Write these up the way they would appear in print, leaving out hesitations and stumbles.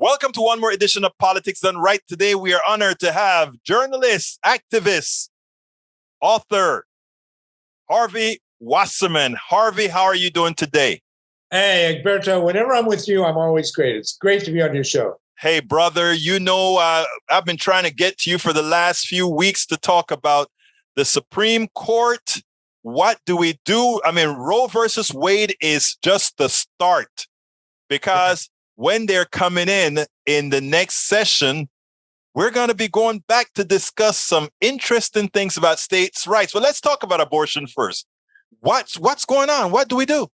Welcome to one more edition of Politics Done Right. Today, we are honored to have journalist, activist, author, Harvey Wasserman. Harvey, how are you doing today? Hey, Egberto, whenever I'm with you, I'm always great. It's great to be on your show. Hey, brother, I've been trying to get to you for the last few weeks to talk about the Supreme Court. What do we do? I mean, Roe versus Wade is just the start, because when they're coming in the next session, we're going to be going back to discuss some interesting things about states' rights. But let's talk about abortion first. What's going on? What do we do?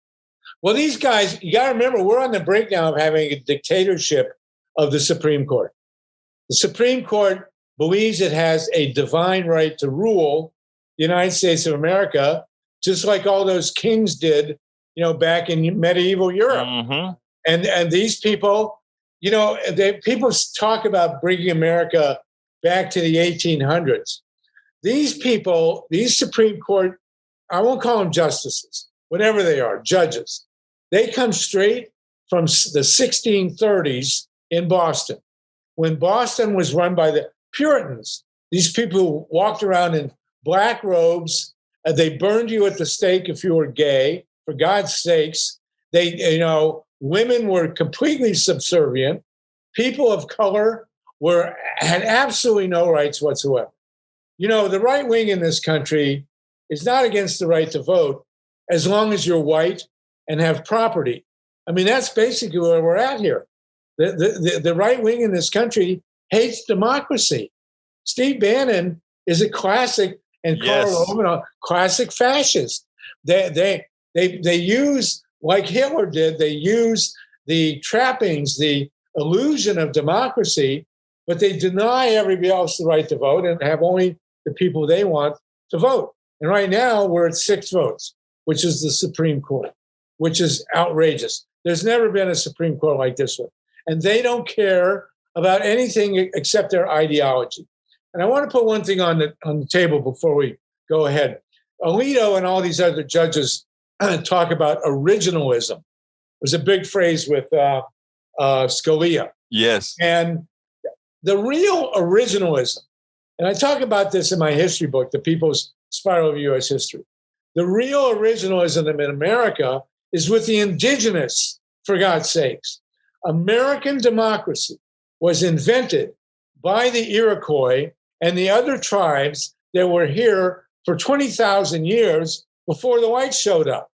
Well, these guys, you got to remember, we're on the brink now of having a dictatorship of the Supreme Court. The Supreme Court believes it has a divine right to rule the United States of America, just like all those kings did, back in medieval Europe. Mm-hmm. And these people, people talk about bringing America back to the 1800s. These people, these Supreme Court, I won't call them justices, whatever they are, judges. They come straight from the 1630s in Boston, when Boston was run by the Puritans. These people who walked around in black robes. They burned you at the stake if you were gay, for God's sakes. Women were completely subservient. People of color had absolutely no rights whatsoever. The right wing in this country is not against the right to vote as long as you're white and have property. I mean, that's basically where we're at here. The right wing in this country hates democracy. Steve Bannon is a classic, and Karl Rove, a classic fascist. They use, like Hitler did, they use the trappings, the illusion of democracy, but they deny everybody else the right to vote and have only the people they want to vote. And right now we're at 6 votes, which is the Supreme Court, which is outrageous. There's never been a Supreme Court like this one. And they don't care about anything except their ideology. And I want to put one thing on the table before we go ahead. Alito and all these other judges talk about originalism. It was a big phrase with Scalia. Yes. And the real originalism, and I talk about this in my history book, The People's Spiral of U.S. History. The real originalism in America is with the indigenous, for God's sakes. American democracy was invented by the Iroquois and the other tribes that were here for 20,000 years before the whites showed up.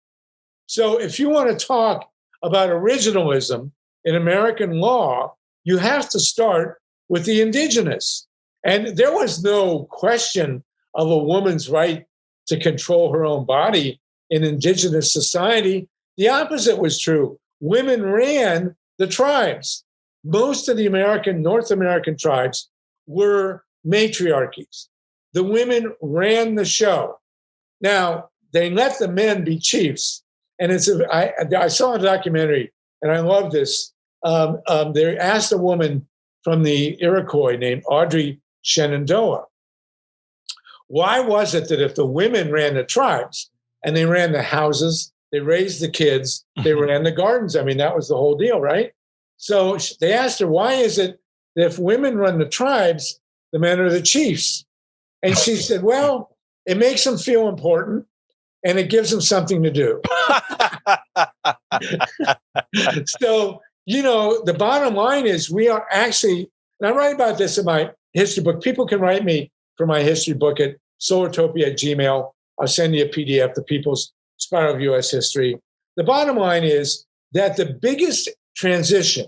So if you want to talk about originalism in American law, you have to start with the indigenous. And there was no question of a woman's right to control her own body in indigenous society. The opposite was true. Women ran the tribes. Most of the North American tribes were matriarchies. The women ran the show. Now, they let the men be chiefs. And I saw a documentary, and I love this. They asked a woman from the Iroquois named Audrey Shenandoah, why was it that if the women ran the tribes and they ran the houses, they raised the kids, they ran the gardens? I mean, that was the whole deal, right? So they asked her, why is it that if women run the tribes, the men are the chiefs? And she said, well, it makes them feel important and it gives them something to do. So, the bottom line is we are actually, and I write about this in my history book. People can write me for my history book at solartopia@gmail.com. I'll send you a PDF, The People's Spiral of U.S. History. The bottom line is that the biggest transition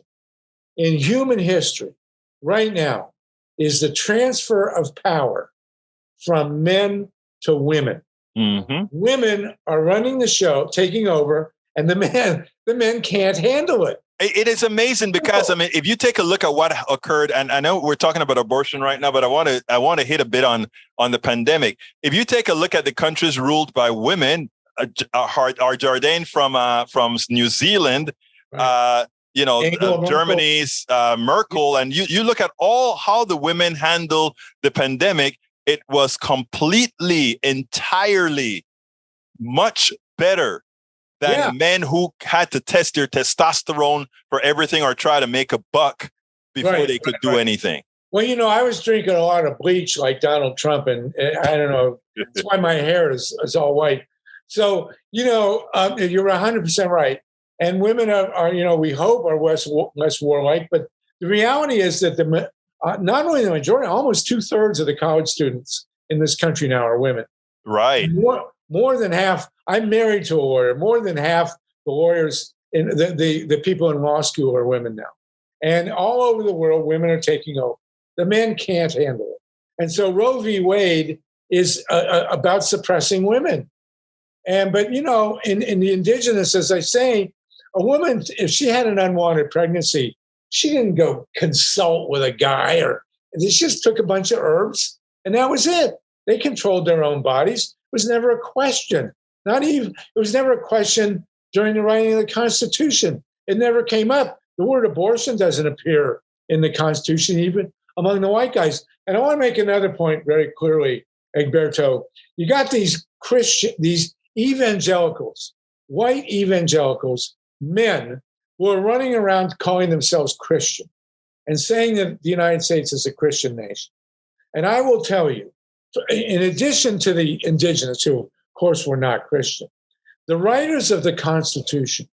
in human history right now is the transfer of power from men to women. Mm-hmm. Women are running the show, taking over, and the men can't handle it. It is amazing because, I mean, if you take a look at what occurred, and I know we're talking about abortion right now, but I want to hit a bit on the pandemic. If you take a look at the countries ruled by women, our Jardine from New Zealand, right. Germany's Merkel, and you look at how the women handle the pandemic, it was entirely much better than men who had to test their testosterone for everything or try to make a buck before they could do anything. Well, I was drinking a lot of bleach like Donald Trump, and I don't know. That's why my hair is all white. So, you're 100% right. And women are we hope are less warlike. But the reality is that not only the majority, almost 2/3 of the college students in this country now are women. Right. More than half. I'm married to a lawyer. More than half the lawyers in the people in law school are women now. And all over the world, women are taking over. The men can't handle it. And so Roe v. Wade is about suppressing women. But in the indigenous, as I say, a woman, if she had an unwanted pregnancy, she didn't go consult with a guy, she just took a bunch of herbs, and that was it. They controlled their own bodies. It was never a question. It was never a question during the writing of the Constitution. It never came up. The word abortion doesn't appear in the Constitution, even among the white guys. And I want to make another point very clearly, Egberto. You got these evangelicals, white evangelicals, men who are running around calling themselves Christian and saying that the United States is a Christian nation. And I will tell you, in addition to the indigenous, who of course were not Christian, the writers of the Constitution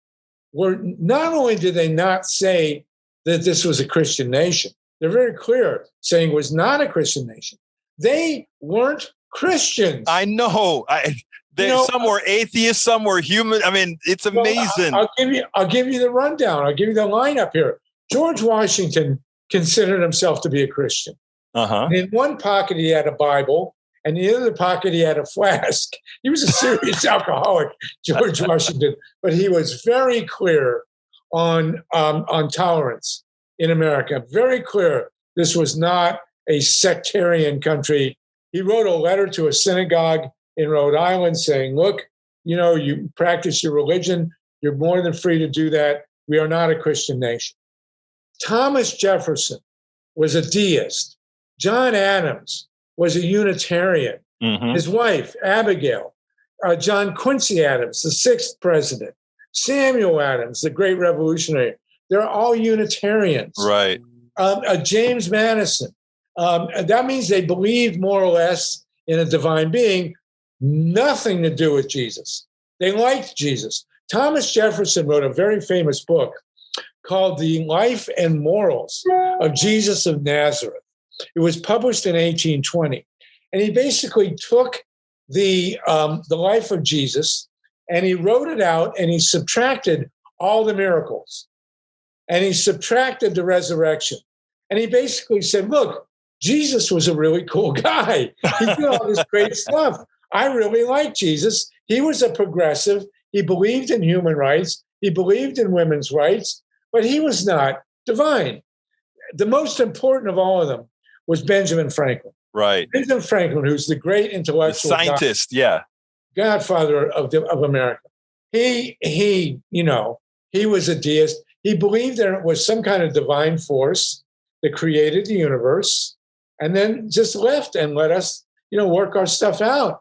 were, not only did they not say that this was a Christian nation, they're very clear saying it was not a Christian nation. They weren't Christians. I know. Some were atheists, some were human. I mean, it's amazing. I'll give you the rundown. I'll give you the lineup here. George Washington considered himself to be a Christian. Uh-huh. In one pocket, he had a Bible, and in the other pocket, he had a flask. He was a serious alcoholic, George Washington, but he was very clear on tolerance in America. Very clear. This was not a sectarian country. He wrote a letter to a synagogue in Rhode Island saying, look, you practice your religion. You're more than free to do that. We are not a Christian nation. Thomas Jefferson was a deist. John Adams was a Unitarian. Mm-hmm. His wife, Abigail, John Quincy Adams, the 6th president, Samuel Adams, the great revolutionary, they're all Unitarians. Right. James Madison. That means they believed more or less in a divine being, nothing to do with Jesus. They liked Jesus. Thomas Jefferson wrote a very famous book called The Life and Morals of Jesus of Nazareth. It was published in 1820. And he basically took the life of Jesus and he wrote it out and he subtracted all the miracles and he subtracted the resurrection. And he basically said, look, Jesus was a really cool guy. He did all this great stuff. I really like Jesus. He was a progressive. He believed in human rights. He believed in women's rights, but he was not divine. The most important of all of them was Benjamin Franklin. Right. Benjamin Franklin, who's the great intellectual scientist, godfather of America. He was a deist. He believed there was some kind of divine force that created the universe and then just left and let us, work our stuff out.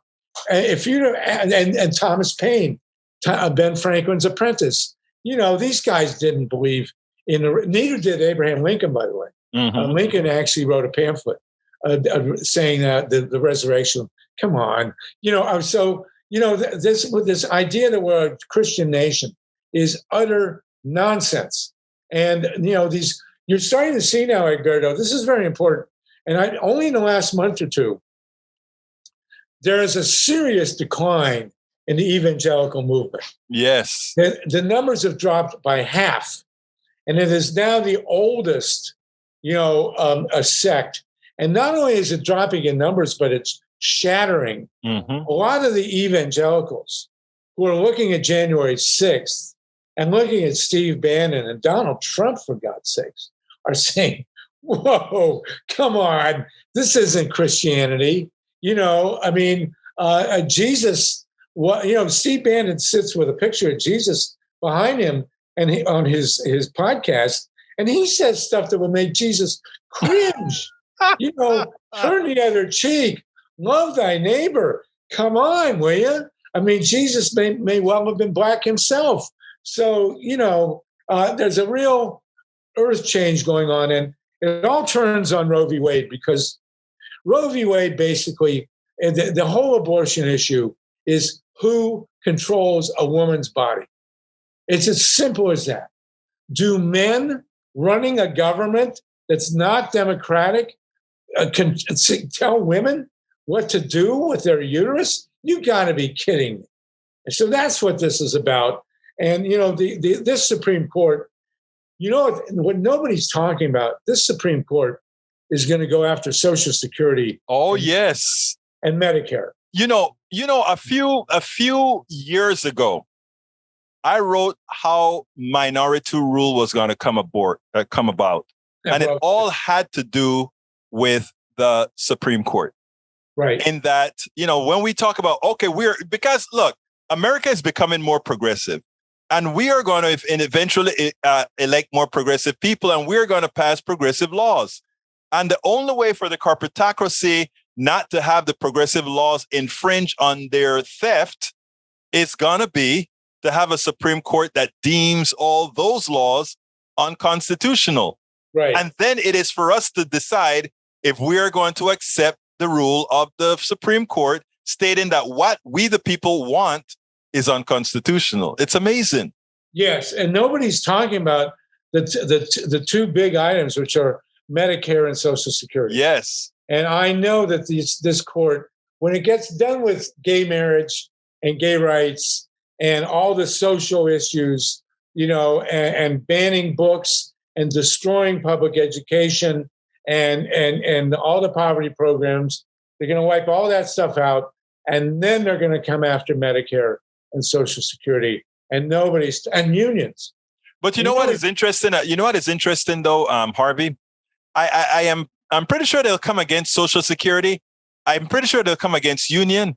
And Thomas Paine, Ben Franklin's apprentice, these guys didn't believe neither did Abraham Lincoln, by the way. Mm-hmm. Lincoln actually wrote a pamphlet saying that the resurrection, come on. This idea that we're a Christian nation is utter nonsense. And, you're starting to see now, Egberto, this is very important. And only in the last month or two, there is a serious decline in the evangelical movement. Yes. The numbers have dropped by half. And it is now the oldest, a sect. And not only is it dropping in numbers, but it's shattering. Mm-hmm. A lot of the evangelicals who are looking at January 6th and looking at Steve Bannon and Donald Trump, for God's sakes, are saying, whoa, come on, this isn't Christianity. Jesus, Steve Bannon sits with a picture of Jesus behind him and on his podcast, and he says stuff that will make Jesus cringe. Turn the other cheek, love thy neighbor. Come on, will you? Jesus may well have been black himself. So, there's a real earth change going on. It all turns on Roe v. Wade because Roe v. Wade basically, and the whole abortion issue is who controls a woman's body. It's as simple as that. Do men running a government that's not democratic can tell women what to do with their uterus? You got to be kidding me. So that's what this is about. And, this Supreme Court, what nobody's talking about, this Supreme Court is going to go after Social Security. Oh, yes. And Medicare. A few years ago, I wrote how minority rule was going to come about. And it all had to do with the Supreme Court. Right. In that, when we talk about, because look, America is becoming more progressive. And we are going to eventually elect more progressive people, and we're going to pass progressive laws. And the only way for the corporatocracy not to have the progressive laws infringe on their theft is going to be to have a Supreme Court that deems all those laws unconstitutional. Right. And then it is for us to decide if we are going to accept the rule of the Supreme Court stating that what we, the people, want is unconstitutional. It's amazing. Yes. And nobody's talking about the two big items, which are Medicare and Social Security. Yes. And I know that this court, when it gets done with gay marriage and gay rights and all the social issues, and banning books and destroying public education and all the poverty programs, they're going to wipe all that stuff out. And then they're going to come after Medicare and Social Security and unions. But what is interesting? What is interesting though, Harvey? I'm pretty sure they'll come against Social Security. I'm pretty sure they'll come against union.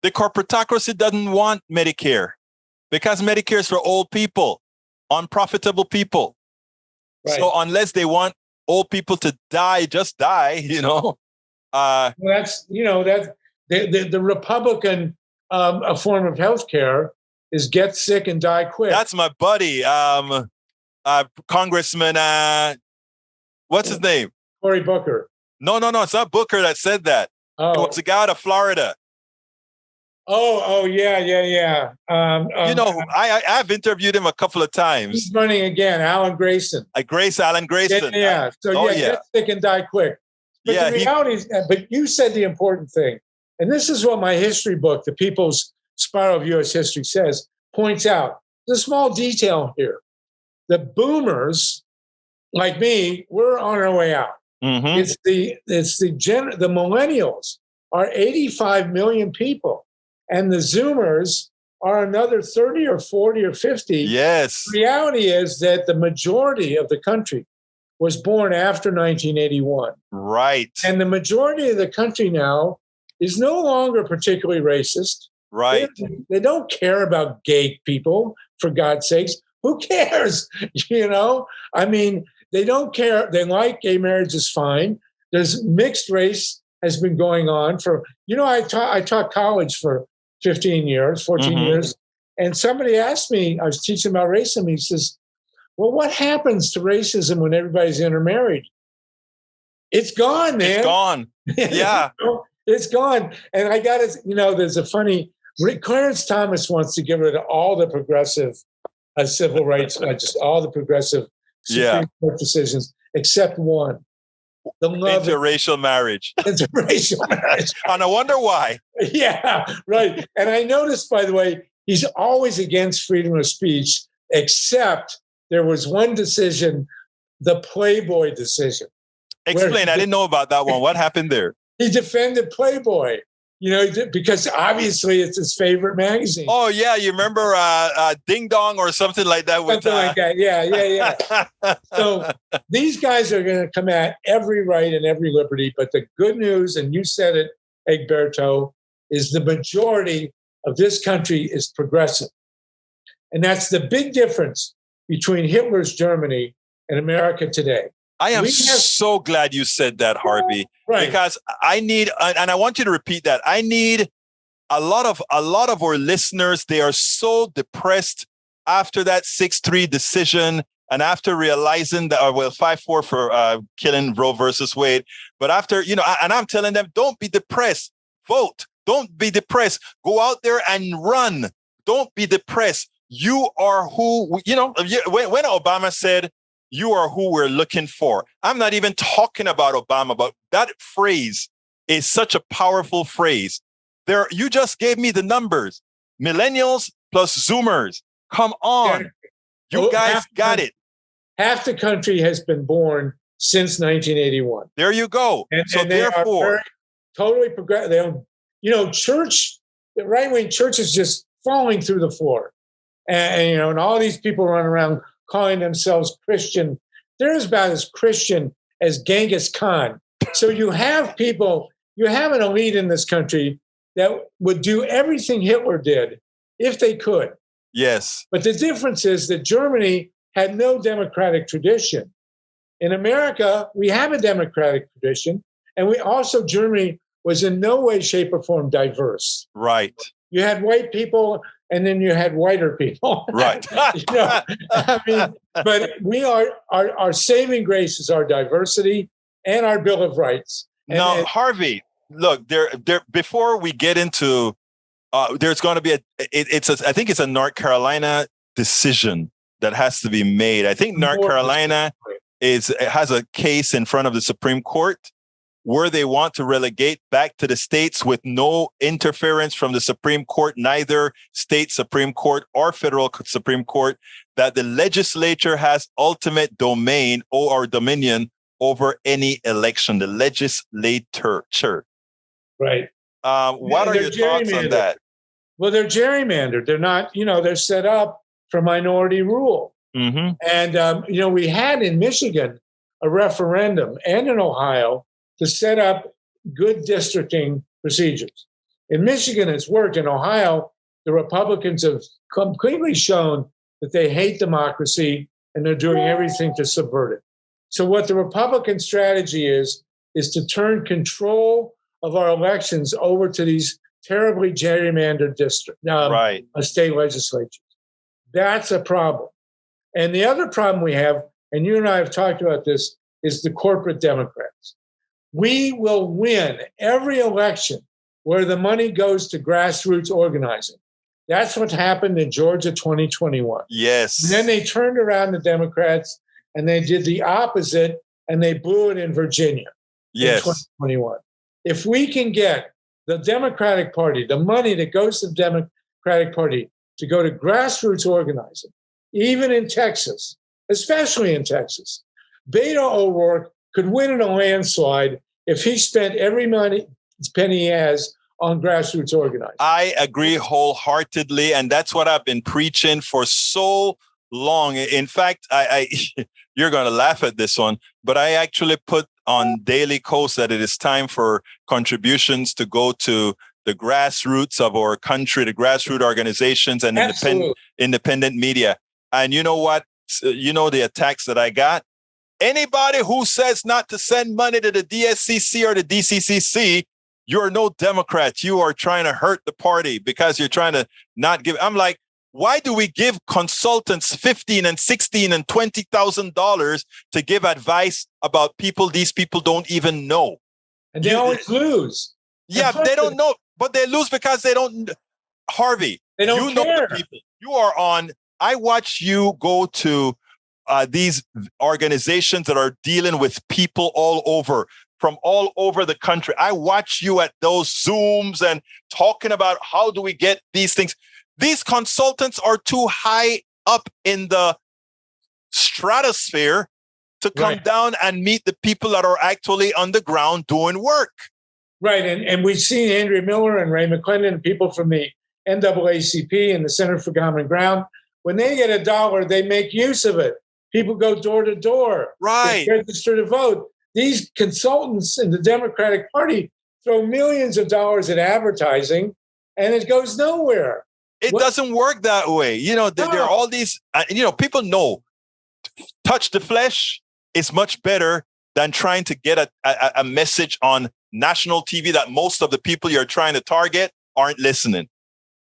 The corporatocracy doesn't want Medicare because Medicare is for old people, unprofitable people. Right. So unless they want old people to die, just die, Well, that's, the Republican form of healthcare is get sick and die quick. That's my buddy, Congressman, what's his name? Cory Booker. No, it's not Booker that said that. Oh. It was a guy out of Florida. Yeah. I've interviewed him a couple of times. He's running again, Alan Grayson. Alan Grayson. Yeah. Get sick and die quick. But the reality is, but you said the important thing, and this is what my history book, The People's Spiral of U.S. History Says, points out. There's a small detail here. The boomers, like me, we're on our way out. Mm-hmm. The millennials are 85 million people, and the Zoomers are another 30 or 40 or 50. Yes. The reality is that the majority of the country was born after 1981. Right. And the majority of the country now is no longer particularly racist. Right. They don't care about gay people, for God's sakes. Who cares? I mean, they don't care. They like gay marriage is fine. There's mixed race has been going on for, I taught college for 14 mm-hmm. years. And somebody asked me, I was teaching about racism. He says, well, what happens to racism when everybody's intermarried? It's gone, man. It's gone. Yeah. It's gone. And I got it, there's a funny, Clarence Thomas wants to get rid of all the progressive civil rights, all the progressive Supreme Court decisions, except one. Interracial marriage. Interracial marriage. And I wonder why. Yeah, right. And I noticed, by the way, he's always against freedom of speech, except there was one decision, the Playboy decision. Explain. I didn't know about that one. What happened there? He defended Playboy, because obviously it's his favorite magazine. Oh, yeah. You remember Ding Dong or something like that? Something like that. Yeah. So these guys are going to come at every right and every liberty. But the good news, and you said it, Egberto, is the majority of this country is progressive. And that's the big difference between Hitler's Germany and America today. I am so glad you said that, Harvey, right. Because I need, and I want you to repeat that. I need a lot of our listeners. They are so depressed after that 6-3 decision And after realizing that, 5-4 for killing Roe versus Wade. But after, and I'm telling them, don't be depressed. Vote. Don't be depressed. Go out there and run. Don't be depressed. You are who, when Obama said, you are who we're looking for. I'm not even talking about Obama, but that phrase is such a powerful phrase. You just gave me the numbers. Millennials plus Zoomers. Come on. You guys got it. Half the country has been born since 1981. There you go. And therefore, totally progressive. Church, the right-wing church is just falling through the floor. And all these people run around calling themselves Christian. They're about as Christian as Genghis Khan. So you have an elite in this country that would do everything Hitler did if they could. Yes. But the difference is that Germany had no democratic tradition. In America, we have a democratic tradition. And Germany was in no way, shape, or form diverse. Right. You had white people, and then you had whiter people. Right. But our saving grace is our diversity and our Bill of Rights. Now, Harvey, look, before we get into, there's going to be I think it's a North Carolina decision that has to be made. I think North Carolina has a case in front of the Supreme Court where they want to relegate back to the states with no interference from the Supreme Court, neither state Supreme Court or federal Supreme Court, that the legislature has ultimate domain or dominion over any election, the legislature. Right. What are your thoughts on that? Well, they're gerrymandered. They're not, they're set up for minority rule. Mm-hmm. And, we had in Michigan a referendum and in Ohio to set up good districting procedures. In Michigan, it's worked. In Ohio, the Republicans have completely shown that they hate democracy and they're doing everything to subvert it. So what the Republican strategy is to turn control of our elections over to these terribly gerrymandered state legislatures. That's a problem. And the other problem we have, and you and I have talked about this, is the corporate Democrats. We will win every election where the money goes to grassroots organizing. That's what happened in Georgia 2021. Yes. And then they turned around the Democrats and they did the opposite and they blew it in Virginia in 2021. If we can get the Democratic Party, the money that goes to the Democratic Party to go to grassroots organizing, even in Texas, especially in Texas, Beto O'Rourke could win in a landslide if he spent every penny he has on grassroots organizing. I agree wholeheartedly, and that's what I've been preaching for so long. In fact, I you're going to laugh at this one, but I actually put on Daily Kos that it is time for contributions to go to the grassroots of our country, the grassroots organizations and independent media. And you know what? The attacks that I got? Anybody who says not to send money to the DSCC or the DCCC, you're no Democrat. You are trying to hurt the party because you're trying to not give. I'm like, why do we give consultants $15,000 and $16,000 and $20,000 to give advice about people these people don't even know? And they always lose. Yeah, they don't know, but they lose because they don't. Harvey, they don't care. Know the people. You are on. I watch you go to these organizations that are dealing with people from all over the country. I watch you at those Zooms and talking about how do we get these things. These consultants are too high up in the stratosphere to come down and meet the people that are actually on the ground doing work. Right. And we've seen Andrea Miller and Ray McClendon and people from the NAACP and the Center for Common Ground. When they get $1, they make use of it. People go door to door. Right. They register to vote. These consultants in the Democratic Party throw millions of dollars at advertising, and it goes nowhere. It doesn't work that way. There are all these, people know touch the flesh is much better than trying to get a message on national TV that most of the people you're trying to target aren't listening.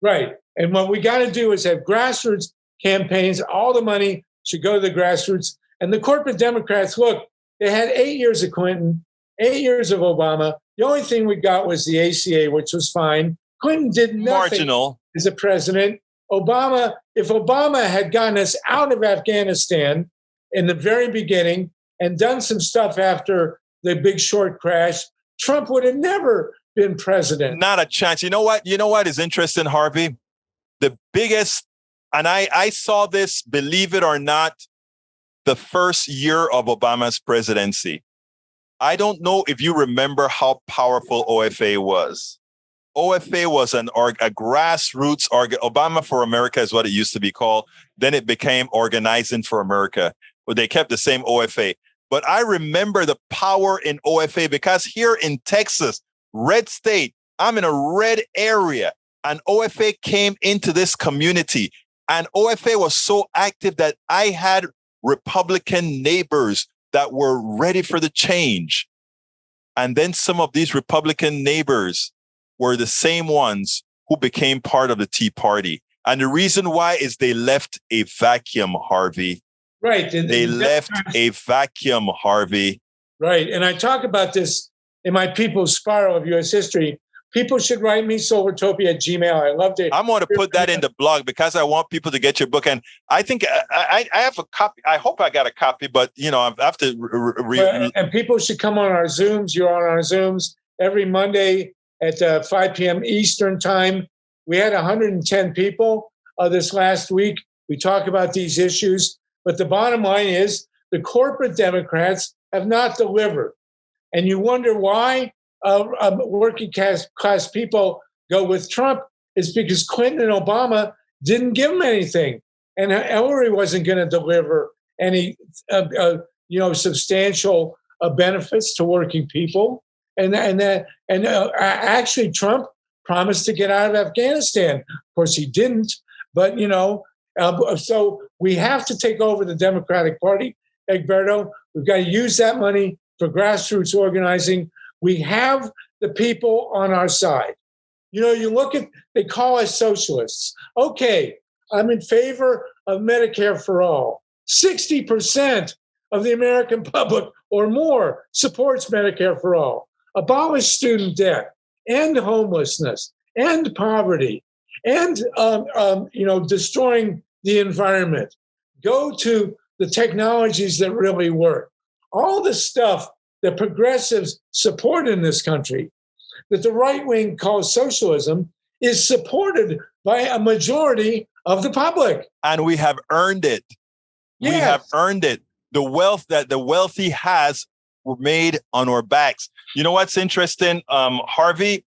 Right. And what we got to do is have grassroots campaigns. All the money should go to the grassroots. And the corporate Democrats, look, they had 8 years of Clinton, 8 years of Obama. The only thing we got was the ACA, which was fine. Clinton did nothing marginal as a president. Obama, if Obama had gotten us out of Afghanistan in the very beginning and done some stuff after the Big Short crash, Trump would have never been president. Not a chance. You know what? You know what is interesting, Harvey? The biggest, and I saw this, believe it or not, the first year of Obama's presidency. I don't know if you remember how powerful OFA was. OFA was a grassroots Obama for America is what it used to be called. Then it became Organizing for America. Well, they kept the same OFA. But I remember the power in OFA because here in Texas, red state, I'm in a red area, and OFA came into this community. And OFA was so active that I had Republican neighbors that were ready for the change. And then some of these Republican neighbors were the same ones who became part of the Tea Party. And the reason why is they left a vacuum, Harvey. Right. They left a vacuum, Harvey. Right. And I talk about this in my People's Spiral of U.S. History. People should write me, silvertopia@gmail. I love to. I'm going to put that in the blog because I want people to get your book. And I think I have a copy. I hope I got a copy, but, you know, I have to. And people should come on our Zooms. You're on our Zooms every Monday at 5 p.m. Eastern time. We had 110 people this last week. We talk about these issues. But the bottom line is the corporate Democrats have not delivered. And you wonder why working class people go with Trump. Is because Clinton and Obama didn't give them anything. And Hillary wasn't going to deliver any substantial benefits to working people. And actually, Trump promised to get out of Afghanistan. Of course, he didn't. But, so we have to take over the Democratic Party, Egberto. We've got to use that money for grassroots organizing. We have the people on our side. You look at, they call us socialists. Okay, I'm in favor of Medicare for all. 60% of the American public or more supports Medicare for all. Abolish student debt, end homelessness, end poverty, and destroying the environment. Go to the technologies that really work. All the stuff that progressives support in this country, that the right wing calls socialism, is supported by a majority of the public. And we have earned it. Yes. We have earned it. The wealth that the wealthy has were made on our backs. You know what's interesting, Harvey?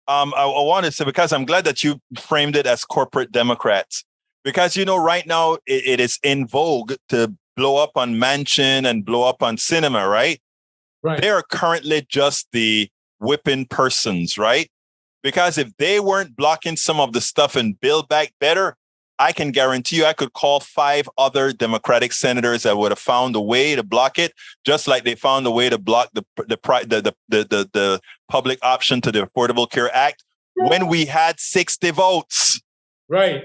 I want to say, because I'm glad that you framed it as corporate Democrats, because, right now it is in vogue to blow up on Manchin and blow up on cinema, right? Right. They are currently just the whipping persons, right? Because if they weren't blocking some of the stuff and Build Back Better, I can guarantee you I could call 5 other Democratic senators that would have found a way to block it, just like they found a way to block the public option to the Affordable Care Act when we had 60 votes. Right.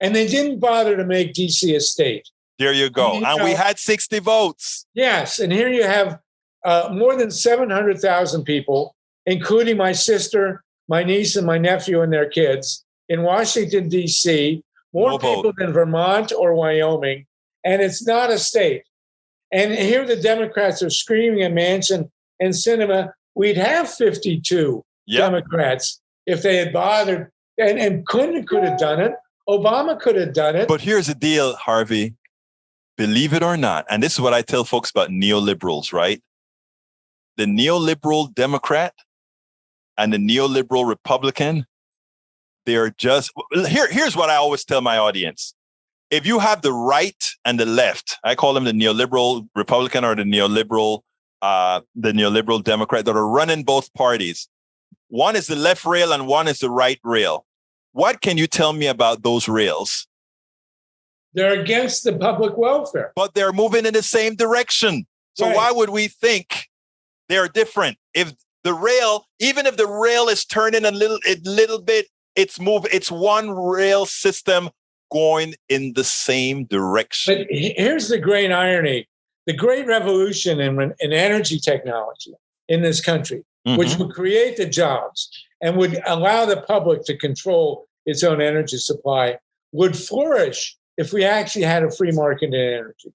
And they didn't bother to make DC a state. There you go. And we had 60 votes. Yes. And here you have more than 700,000 people, including my sister, my niece, and my nephew and their kids, in Washington, D.C., more people than Vermont or Wyoming, and it's not a state. And here the Democrats are screaming at Manchin and Sinema, we'd have 52 Democrats if they had bothered. And Clinton could have done it. Obama could have done it. But here's the deal, Harvey. Believe it or not, and this is what I tell folks about neoliberals, right? The neoliberal Democrat and the neoliberal Republican, they're just, here's what I always tell my audience. If you have the right and the left, I call them the neoliberal Republican or the neoliberal Democrat that are running both parties. One is the left rail and one is the right rail. What can you tell me about those rails? They're against the public welfare. But they're moving in the same direction. So why would we think they're different? If the rail, even if the rail is turning a little bit, it's one rail system going in the same direction. But here's the great irony. The great revolution in energy technology in this country, which would create the jobs and would allow the public to control its own energy supply, would flourish if we actually had a free market in energy.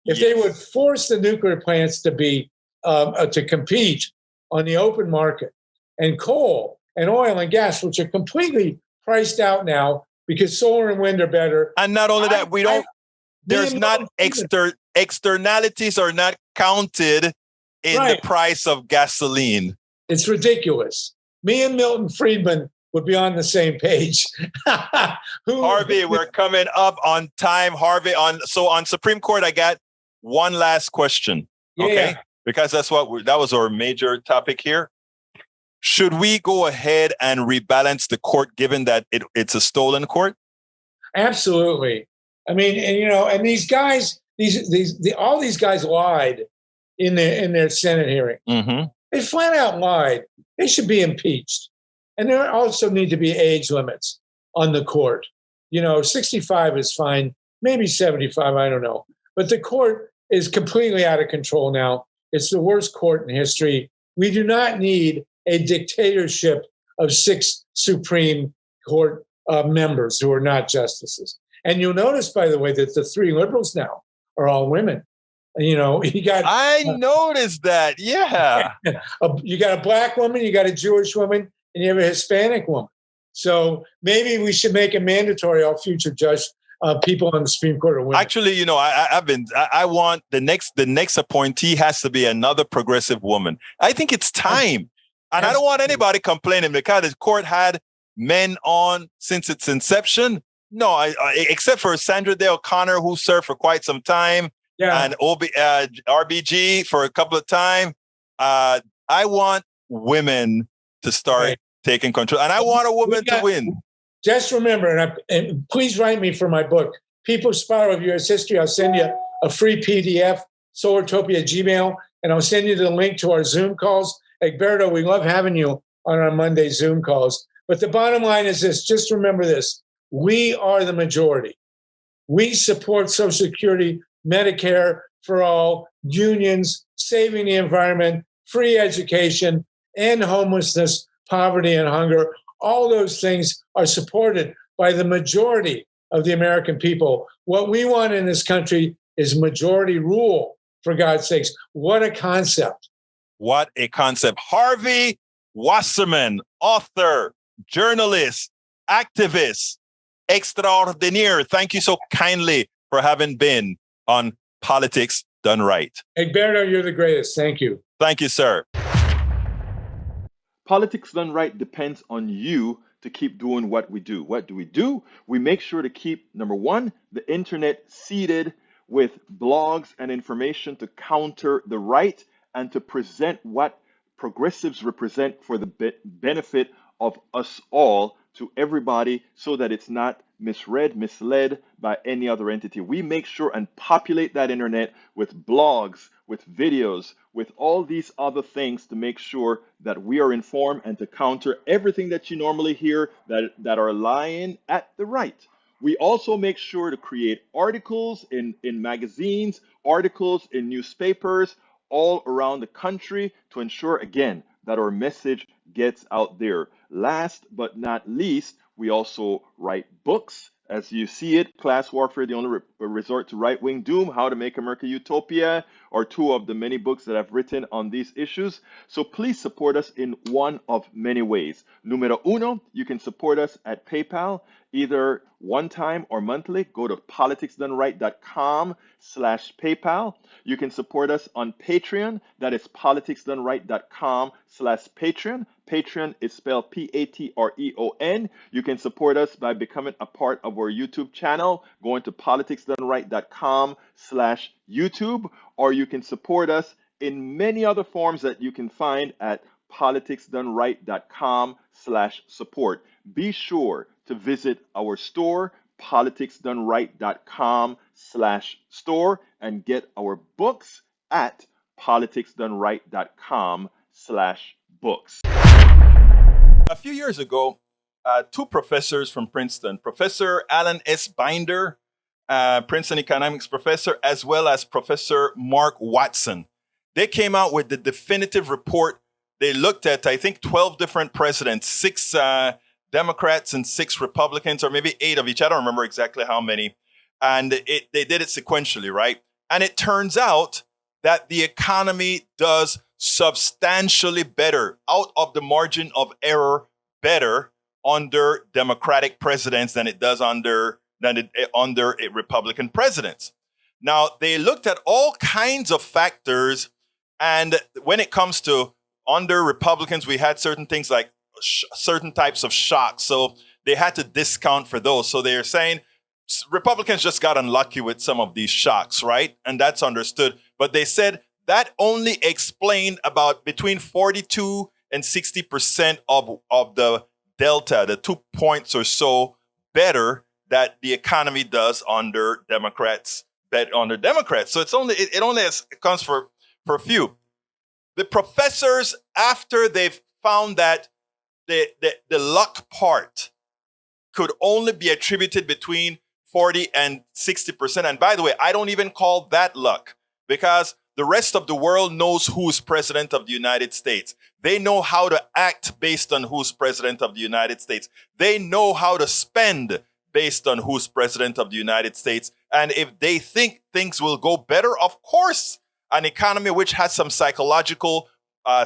If they would force the nuclear plants to be to compete on the open market, and coal and oil and gas, which are completely priced out now because solar and wind are better. And not only that, externalities are not counted in the price of gasoline. It's ridiculous. Me and Milton Friedman would be on the same page. Harvey, we're coming up on time. Harvey, on Supreme Court, I got one last question. Okay. Because that was our major topic here. Should we go ahead and rebalance the court, given that it's a stolen court? Absolutely. I mean, and these guys, all these guys lied in their Senate hearing. They flat out lied. They should be impeached. And there also need to be age limits on the court. 65 is fine, maybe 75, I don't know. But the court is completely out of control now. It's the worst court in history. We do not need a dictatorship of 6 Supreme Court members who are not justices. And you'll notice, by the way, that the 3 liberals now are all women. I noticed that. Yeah. You got a black woman, you got a Jewish woman, and you have a Hispanic woman. So maybe we should make it mandatory all future people on the Supreme Court are women. Actually, I want the next appointee has to be another progressive woman. I think it's time. And I don't want anybody complaining because the court had men on since its inception. No, except for Sandra Day O'Connor, who served for quite some time, and RBG for a couple of times. I want women to start taking control, and I want a woman to win. Just remember, and please write me for my book, People's Spiral of U.S. History. I'll send you a free PDF, Solartopia Gmail, and I'll send you the link to our Zoom calls. Egberto, we love having you on our Monday Zoom calls. But the bottom line is this, just remember this. We are the majority. We support Social Security, Medicare for all, unions, saving the environment, free education, end homelessness, poverty, and hunger. All those things are supported by the majority of the American people. What we want in this country is majority rule, for God's sakes. What a concept. What a concept. Harvey Wasserman, author, journalist, activist, extraordinaire. Thank you so kindly for having been on Politics Done Right. Egberto, you're the greatest. Thank you. Thank you, sir. Politics Done Right depends on you to keep doing what we do. What do? We make sure to keep, number one, the internet seeded with blogs and information to counter the right and to present what progressives represent for the benefit of us all to everybody so that it's not misread, misled by any other entity. We make sure and populate that internet with blogs, with videos, with all these other things to make sure that we are informed and to counter everything that you normally hear that are lying at the right. We also make sure to create articles in magazines, articles in newspapers all around the country to ensure, again, that our message gets out there. Last but not least, we also write books. As you see it, Class Warfare, the only resort to right-wing doom, How to Make America Utopia, are 2 of the many books that I've written on these issues. So please support us in one of many ways. Numero uno, you can support us at PayPal, either one time or monthly. Go to politicsdoneright.com/PayPal. You can support us on Patreon. That is politicsdoneright.com/Patreon. Patreon is spelled Patreon. You can support us by becoming a part of our YouTube channel, going to politicsdoneright.com/YouTube, or you can support us in many other forms that you can find at politicsdoneright.com/support. Be sure to visit our store, politicsdoneright.com/store, and get our books at politicsdoneright.com/books. A few years ago, two professors from Princeton, Professor Alan S. Binder, Princeton economics professor, as well as Professor Mark Watson. They came out with the definitive report. They looked at, I think, 12 different presidents, 6 Democrats and 6 Republicans, or maybe 8 of each. I don't remember exactly how many. And they did it sequentially, right? And it turns out that the economy does substantially better, out of the margin of error, better under Democratic presidents than it does under Republican presidents. Now, they looked at all kinds of factors, and when it comes to under Republicans, we had certain things like certain types of shocks, so they had to discount for those. So they're saying Republicans just got unlucky with some of these shocks, right? And that's understood. But they said that only explained about between 42 and 60% of the delta, the 2 points or so better that the economy does under Democrats. So it only accounts for a few. The professors, after they've found that the luck part could only be attributed between 40 and 60%. And by the way, I don't even call that luck, because the rest of the world knows who's president of the United States. They know how to act based on who's president of the United States. They know how to spend based on who's president of the United States. And if they think things will go better, of course, an economy which has some psychological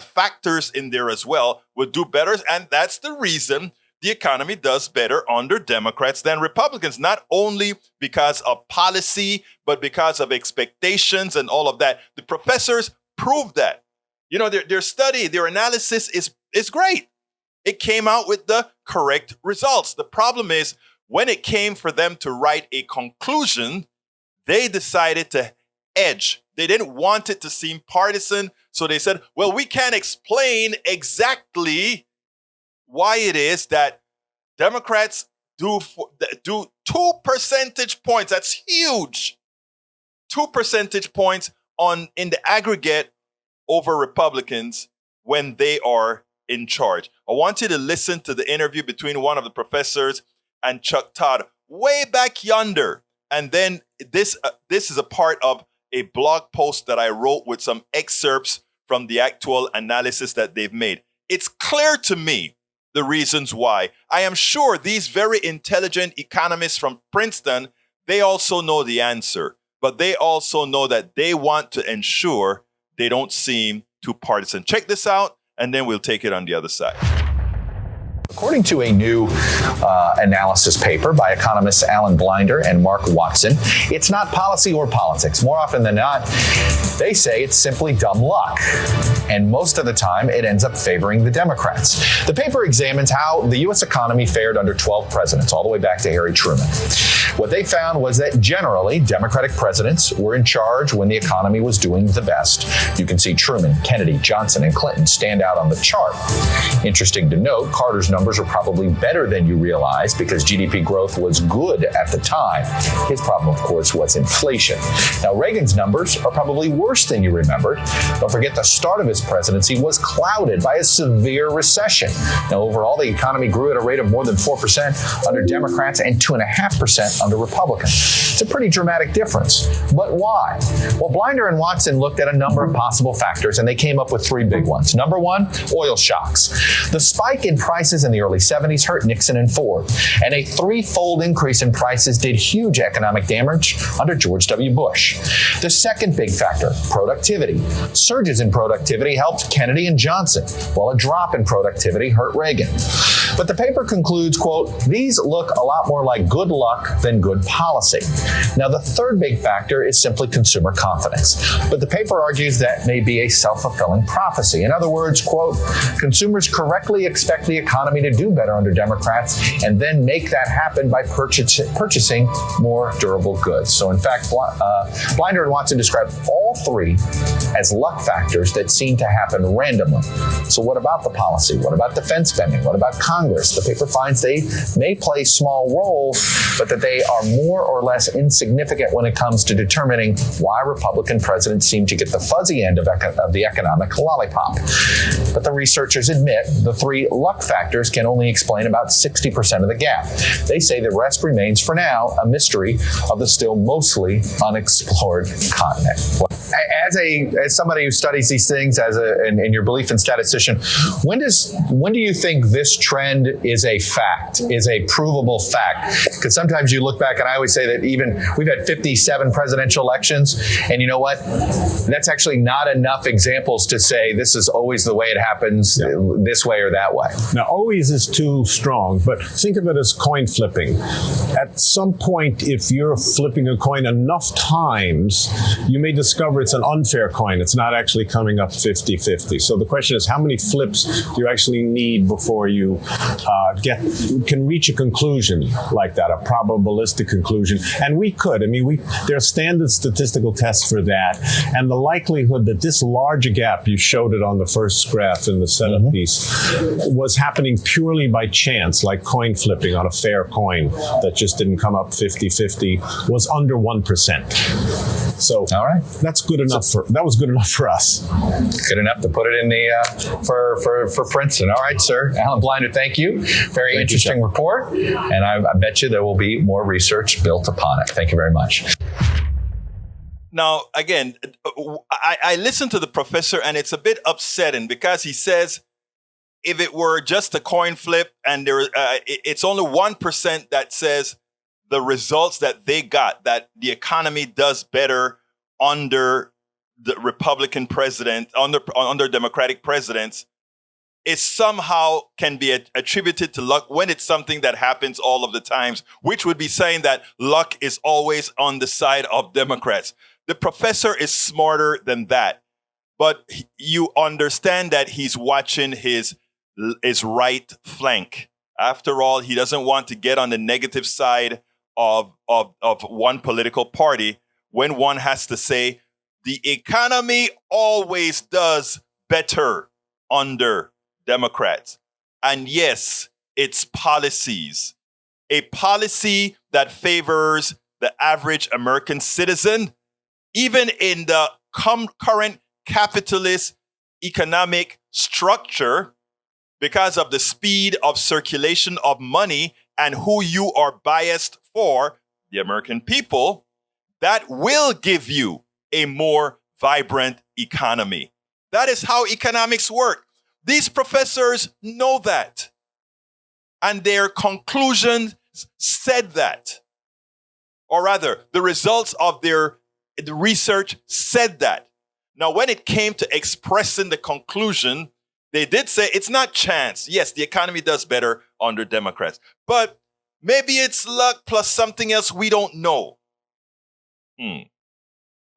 factors in there as well would do better. And that's the reason the economy does better under Democrats than Republicans, not only because of policy, but because of expectations and all of that. The professors proved that. You know, their study, their analysis is great. It came out with the correct results. The problem is, when it came for them to write a conclusion, they decided to edge. They didn't want it to seem partisan, so they said, well, we can't explain exactly why it is that Democrats do 2 percentage points. That's huge. 2 percentage points in the aggregate over Republicans when they are in charge. I want you to listen to the interview between one of the professors and Chuck Todd way back yonder. And then this is a part of a blog post that I wrote with some excerpts from the actual analysis that they've made. It's clear to me the reasons why. I am sure these very intelligent economists from Princeton, they also know the answer, but they also know that they want to ensure they don't seem too partisan. Check this out, and then we'll take it on the other side. According to a new analysis paper by economists Alan Blinder and Mark Watson, it's not policy or politics. More often than not, they say it's simply dumb luck. And most of the time, it ends up favoring the Democrats. The paper examines how the U.S. economy fared under 12 presidents, all the way back to Harry Truman. What they found was that generally, Democratic presidents were in charge when the economy was doing the best. You can see Truman, Kennedy, Johnson, and Clinton stand out on the chart. Interesting to note, Carter's numbers are probably better than you realize because GDP growth was good at the time. His problem, of course, was inflation. Now, Reagan's numbers are probably worse than you remembered. Don't forget the start of his presidency was clouded by a severe recession. Now, overall, the economy grew at a rate of more than 4% under Democrats and 2.5% under Republicans. It's a pretty dramatic difference. But why? Well, Blinder and Watson looked at a number of possible factors, and they came up with 3 big ones. Number 1, oil shocks. The spike in prices in the early 70s hurt Nixon and Ford, and a 3-fold increase in prices did huge economic damage under George W. Bush. The second big factor, productivity. Surges in productivity helped Kennedy and Johnson, while a drop in productivity hurt Reagan. But the paper concludes, quote, these look a lot more like good luck than good policy. Now, the third big factor is simply consumer confidence. But the paper argues that may be a self-fulfilling prophecy. In other words, quote, consumers correctly expect the economy to do better under Democrats and then make that happen by purchasing more durable goods. So, in fact, Blinder and Watson describe all 3 as luck factors that seem to happen randomly. So what about the policy? What about defense spending? What about Congress? The paper finds they may play small roles, but that they say are more or less insignificant when it comes to determining why Republican presidents seem to get the fuzzy end of the economic lollipop. But the researchers admit the three luck factors can only explain about 60% of the gap. They say the rest remains, for now, a mystery of the still mostly unexplored continent. As somebody who studies these things, in your belief in statistician, when do you think this trend is a fact, is a provable fact? Because sometimes you look back, and I always say that even we've had 57 presidential elections, and you know what? That's actually not enough examples to say this is always the way it happens, this way or that way. Now, always is too strong, but think of it as coin flipping. At some point, if you're flipping a coin enough times, you may discover it's an unfair coin. It's not actually coming up 50-50. So the question is, how many flips do you actually need before you can reach a conclusion like that, a probabilistic conclusion? And we could. I mean, there are standard statistical tests for that. And the likelihood that this large gap, you showed it on the first graph in the setup piece, was happening purely by chance, like coin flipping on a fair coin that just didn't come up 50-50, was under 1%. So all right, that was good enough for us. Good enough to put it in the for Princeton. All right, sir. Alan Blinder, thank you. Very interesting report, and I bet you there will be more research built upon it. Thank you very much. Now, again, I listened to the professor, and it's a bit upsetting because he says if it were just a coin flip and it's only 1% that says the results that they got, that the economy does better under the Republican president, under Democratic presidents, it somehow can be attributed to luck when it's something that happens all of the times, which would be saying that luck is always on the side of Democrats. The professor is smarter than that, but you understand that he's watching his right flank. After all, he doesn't want to get on the negative side of one political party when one has to say the economy always does better under Democrats. And yes, it's policies. A policy that favors the average American citizen, even in the current capitalist economic structure, because of the speed of circulation of money and who you are biased for, the American people, that will give you a more vibrant economy. That is how economics work. These professors know that. And their conclusions said that. Or rather, the results of the research said that. Now, when it came to expressing the conclusion, they did say it's not chance. Yes, the economy does better under Democrats, but maybe it's luck plus something else we don't know.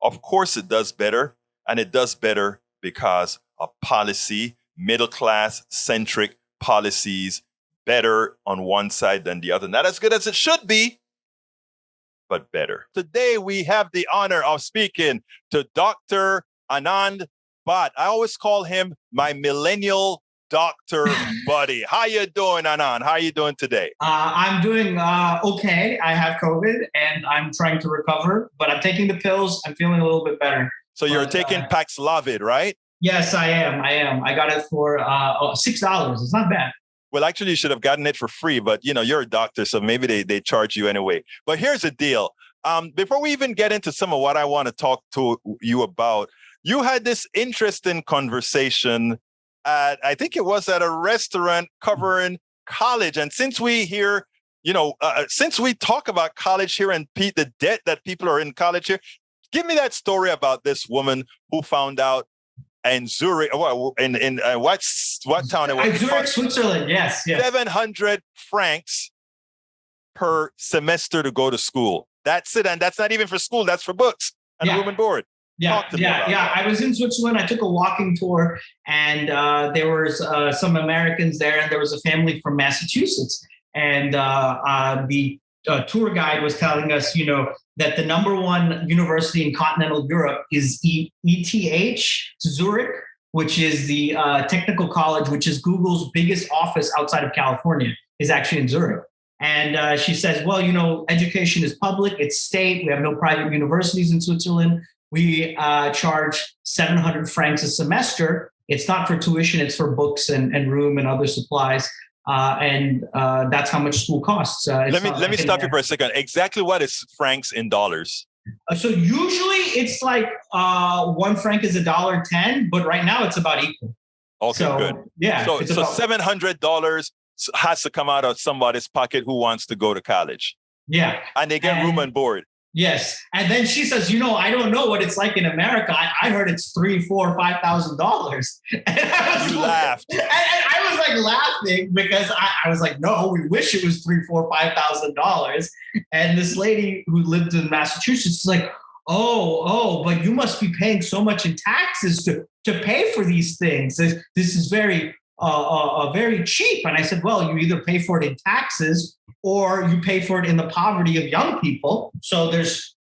Of course it does better, and it does better because of policy, middle-class centric policies, better on one side than the other. Not as good as it should be, but better. Today we have the honor of speaking to Dr. Anand Bhat. I always call him my millennial doctor buddy. How you doing, Anand? How are you doing today? I'm doing okay. I have COVID and I'm trying to recover, but I'm taking the pills. I'm feeling a little bit better. So you're taking Paxlovid, right? Yes, I am. I got it for $6. It's not bad. Well, actually, you should have gotten it for free, but you're a doctor, so maybe they charge you anyway. But here's the deal. Before we even get into some of what I want to talk to you about, you had this interesting conversation I think it was at a restaurant covering college. And since we hear, since we talk about college here and the debt that people are in college here, give me that story about this woman who found out in Zurich, in what town it was? Zurich, Switzerland, yes. 700 francs per semester to go to school. That's it. And that's not even for school. That's for books and room and board. Yeah. I was in Switzerland. I took a walking tour, and there was some Americans there, and there was a family from Massachusetts. And the tour guide was telling us, that the number one university in continental Europe is ETH Zurich, which is the technical college, which is Google's biggest office outside of California, is actually in Zurich. And she says, well, education is public, it's state. We have no private universities in Switzerland. We charge 700 francs a semester. It's not for tuition, it's for books and room and other supplies. And that's how much school costs. Let me stop you for a second. Exactly what is francs in dollars? So usually it's like 1 franc is $1.10, but right now it's about equal. Okay, so, good. Yeah. So $700 has to come out of somebody's pocket who wants to go to college. Yeah. And they get room and board. Yes. And then she says, I don't know what it's like in America. I heard it's $3,000, $4,000, $5,000. And you laughed. And I was like laughing because I was like, no, we wish it was $3,000, $4,000, $5,000. And this lady who lived in Massachusetts is like, oh, but you must be paying so much in taxes to pay for these things. This is very cheap. And I said, well, you either pay for it in taxes or you pay for it in the poverty of young people. So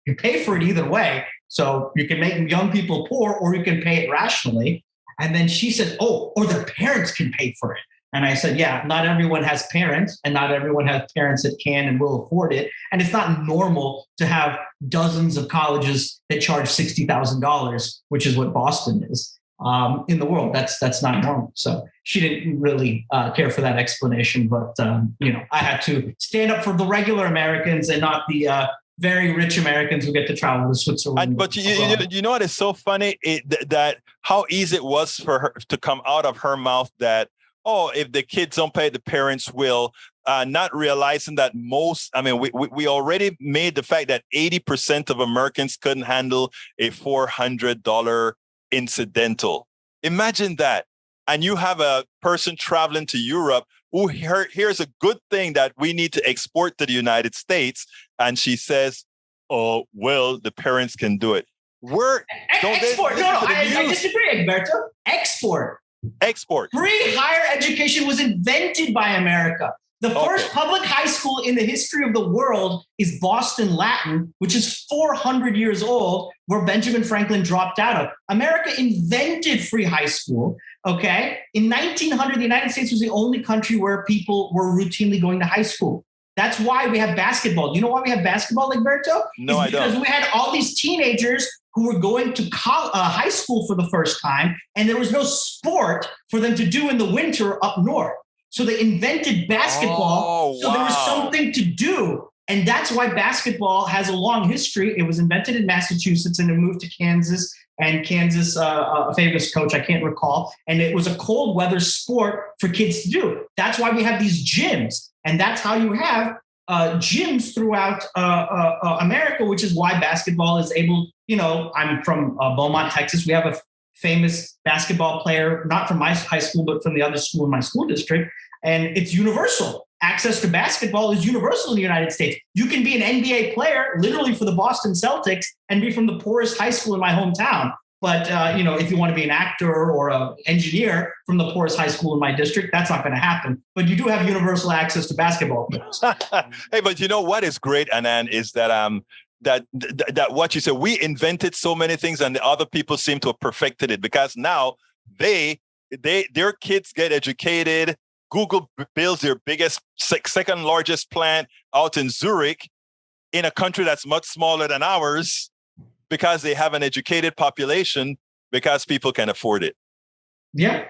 you pay for it either way. So you can make young people poor or you can pay it rationally. And then she said, or their parents can pay for it. And I said, yeah, not everyone has parents and not everyone has parents that can and will afford it. And it's not normal to have dozens of colleges that charge $60,000, which is what Boston is. In the world, that's not normal. So she didn't really care for that explanation, but I had to stand up for the regular Americans and not the very rich Americans who get to travel to Switzerland. But you know what is so funny? That how easy it was for her to come out of her mouth that, if the kids don't pay, the parents will. Not realizing that we already made the fact that 80% of Americans couldn't handle a $400 incidental. Imagine that. And you have a person traveling to Europe who here's a good thing that we need to export to the United States. And she says, the parents can do it. Export. No, I disagree, Egberto. Export. Free higher education was invented by America. The first public high school in the history of the world is Boston Latin, which is 400 years old, where Benjamin Franklin dropped out of. America invented free high school, okay? In 1900, the United States was the only country where people were routinely going to high school. That's why we have basketball. Do you know why we have basketball, Egberto? No, I don't. Because we had all these teenagers who were going to high school for the first time, and there was no sport for them to do in the winter up north. So they invented basketball. So there was something to do. And that's why basketball has a long history. It was invented in Massachusetts and it moved to Kansas. And Kansas, a famous coach, I can't recall. And it was a cold weather sport for kids to do. That's why we have these gyms. And that's how you have gyms throughout America, which is why basketball is able, I'm from Beaumont, Texas. We have a famous basketball player, not from my high school, but from the other school in my school district. And it's universal. Access to basketball is universal in the United States. You can be an NBA player, literally for the Boston Celtics, and be from the poorest high school in my hometown. But, if you want to be an actor or an engineer from the poorest high school in my district, that's not going to happen. But you do have universal access to basketball. Hey, but you know what is great, Anand, is that that what you said, we invented so many things and the other people seem to have perfected it because now their kids get educated. Google builds their biggest, second largest plant out in Zurich in a country that's much smaller than ours because they have an educated population because people can afford it. Yeah,